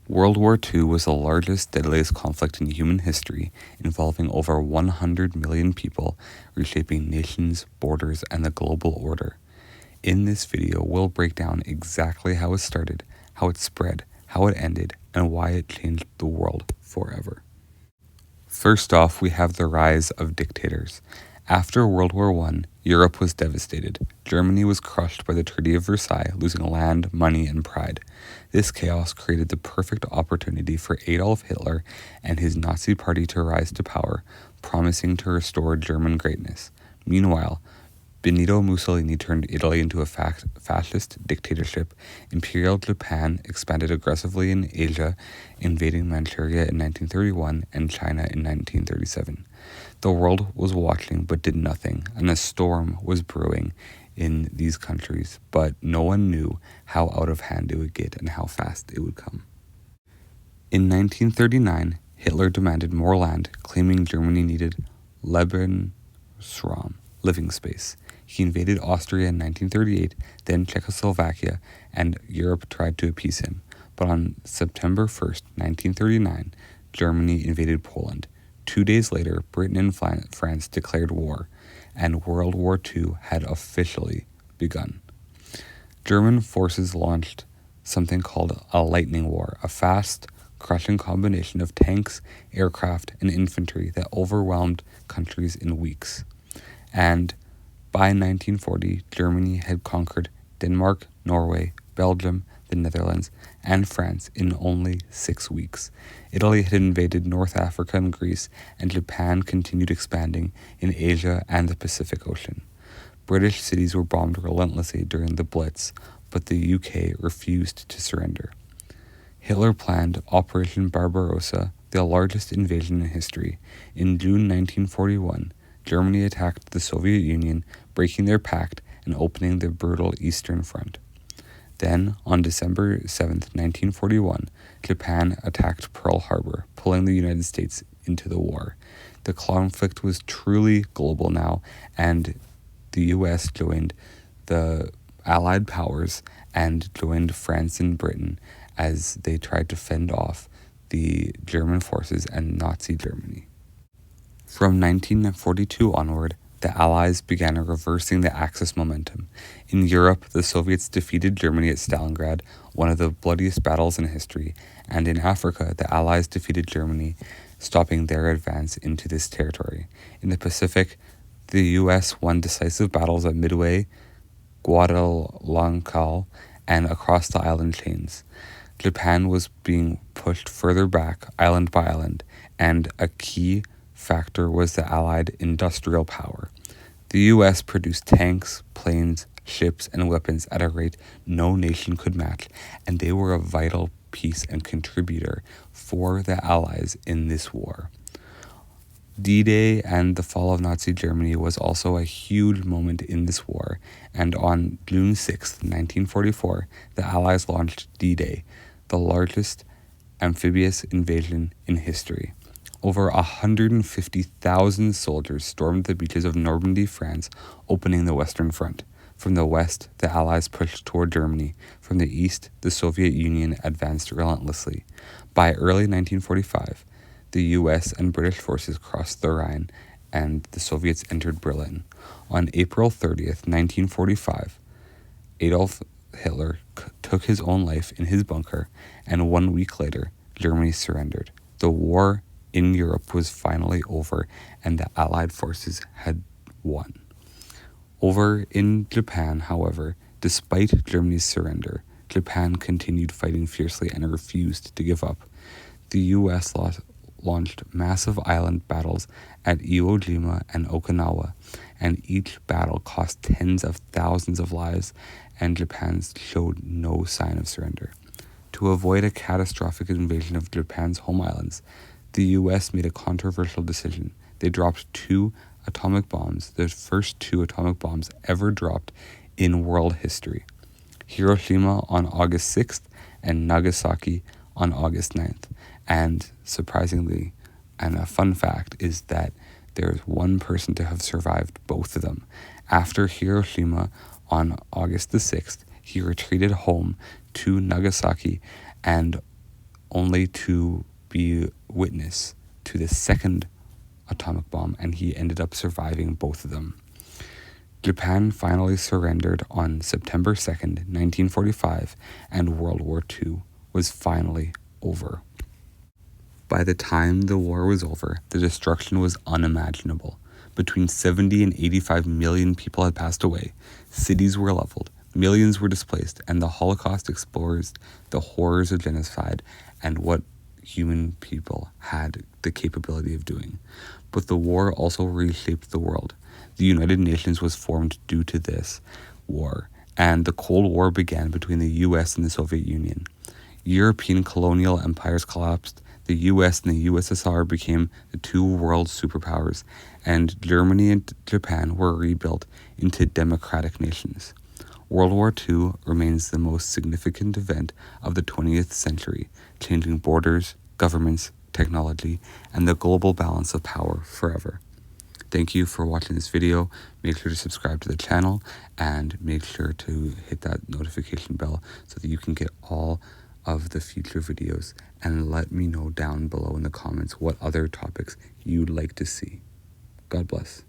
World War II was the largest, deadliest conflict in human history, involving over 100 million people, reshaping nations, borders, and the global order. In this video, we'll break down exactly how it started, how it spread, how it ended, and why it changed the world forever. First off, we have the rise of dictators. After World War I, Europe was devastated. Germany was crushed by the Treaty of Versailles, losing land, money, and pride. This chaos created the perfect opportunity for Adolf Hitler and his Nazi party to rise to power, promising to restore German greatness. Meanwhile, Benito Mussolini turned Italy into a fascist dictatorship. Imperial Japan expanded aggressively in Asia, invading Manchuria in 1931 and China in 1937. The world was watching but did nothing, and a storm was brewing in these countries, but no one knew how out of hand it would get and how fast it would come. In 1939, Hitler demanded more land, claiming Germany needed Lebensraum, living space. He invaded Austria in 1938, then Czechoslovakia, and Europe tried to appease him. But on September 1st, 1939, Germany invaded Poland. 2 days later, Britain and France declared war, and World War II had officially begun. German forces launched something called a lightning war, a fast, crushing combination of tanks, aircraft, and infantry that overwhelmed countries in weeks. And by 1940, Germany had conquered Denmark, Norway, Belgium, the Netherlands, and France in only 6 weeks. Italy had invaded North Africa and Greece, and Japan continued expanding in Asia and the Pacific Ocean. British cities were bombed relentlessly during the Blitz, but the UK refused to surrender. Hitler planned Operation Barbarossa, the largest invasion in history. In June 1941, Germany attacked the Soviet Union, breaking their pact and opening the brutal Eastern Front. Then, on December 7, 1941, Japan attacked Pearl Harbor, pulling the United States into the war. The conflict was truly global now, and the US joined the Allied powers and joined France and Britain as they tried to fend off the German forces and Nazi Germany. From 1942 onward, the Allies began reversing the Axis momentum. In Europe, the Soviets defeated Germany at Stalingrad, one of the bloodiest battles in history, and in Africa, the Allies defeated Germany, stopping their advance into this territory. In the Pacific, the US won decisive battles at Midway, Guadalcanal, and across the island chains. Japan was being pushed further back, island by island, and a key factor was the Allied industrial power. The US produced tanks, planes, ships, and weapons at a rate no nation could match, and they were a vital piece and contributor for the Allies in this war. D-Day and the fall of Nazi Germany was also a huge moment in this war, and on June 6, 1944, the Allies launched D-Day, the largest amphibious invasion in history. Over 150,000 soldiers stormed the beaches of Normandy, France, opening the Western Front. From the west, the Allies pushed toward Germany. From the east, the Soviet Union advanced relentlessly. By early 1945, the US and British forces crossed the Rhine, and the Soviets entered Berlin. On April 30th, 1945, Adolf Hitler took his own life in his bunker, and 1 week later, Germany surrendered. The war in Europe was finally over, and the Allied forces had won. Over in Japan, however, despite Germany's surrender, Japan continued fighting fiercely and refused to give up. The US launched massive island battles at Iwo Jima and Okinawa, and each battle cost tens of thousands of lives, and Japan showed no sign of surrender. To avoid a catastrophic invasion of Japan's home islands, the US made a controversial decision. They dropped 2 atomic bombs, the first 2 atomic bombs ever dropped in world history. Hiroshima on August 6th and Nagasaki on August 9th. And surprisingly, and a fun fact, is that there's one person to have survived both of them. After Hiroshima on August the 6th, he retreated home to Nagasaki, and only to be witness to the second atomic bomb, and he ended up surviving both of them. Japan finally surrendered on September 2nd, 1945, and World War II was finally over. By the time the war was over, the destruction was unimaginable. Between 70 and 85 million people had passed away, cities were leveled, millions were displaced, and the Holocaust exposed the horrors of genocide and what human people had the capability of doing. But the war also reshaped the world. The United Nations was formed due to this war, and the Cold War began between the US and the Soviet Union. European colonial empires collapsed, the US and the USSR became the two world superpowers, and Germany and Japan were rebuilt into democratic nations. World War II remains the most significant event of the 20th century, changing borders, governments, technology, and the global balance of power forever. Thank you for watching this video. Make sure to subscribe to the channel and make sure to hit that notification bell so that you can get all of the future videos, and let me know down below in the comments what other topics you'd like to see. God bless.